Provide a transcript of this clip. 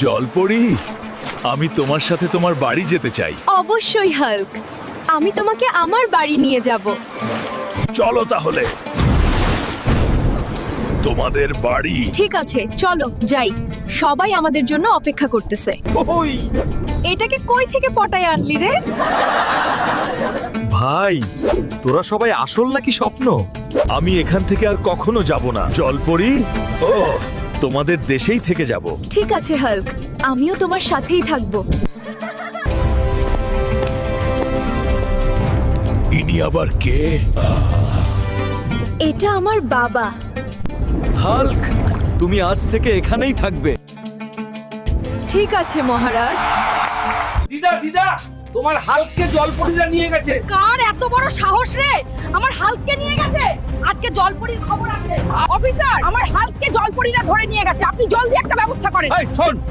জলপরি, আমি তোমার সাথে তোমার বাড়ি যেতে চাই। অবশ্যই হাল্ক, আমি তোমাকে আমার বাড়ি নিয়ে যাব। চলো তাহলে তোমাদের বাড়ি। ঠিক আছে, চলো যাই। সবাই আমাদের জন্য অপেক্ষা করতেছে। ওই এটাকে কই থেকে পটায় আনলি রে? ভাই, তোরা সবাই আসল নাকি স্বপ্ন? আমি এখান থেকে আর কখনো যাব না। জলপরি, ও তোমাদের দেশেই থেকে যাব। ঠিক আছে হাল্ক, আমিও তোমার সাথেই থাকবো। ইনি আবার কে? এটা আমার বাবা। হাল্ক, তুমি আজ থেকে এখানেই থাকবে। ঠিক আছে মহারাজ। দিদা দিদা, তোমার হাল্ককে জলপরীরা নিয়ে গেছে। কার এত বড় সাহস রে? আমার হাল্ককে নিয়ে গেছে। আজকে জলপরীর খবর আছে। অফিসার, আমার হাল্ককে জলপরীরা ধরে নিয়ে গেছে। আপনি জলদি একটা ব্যবস্থা করেন। এই শোন,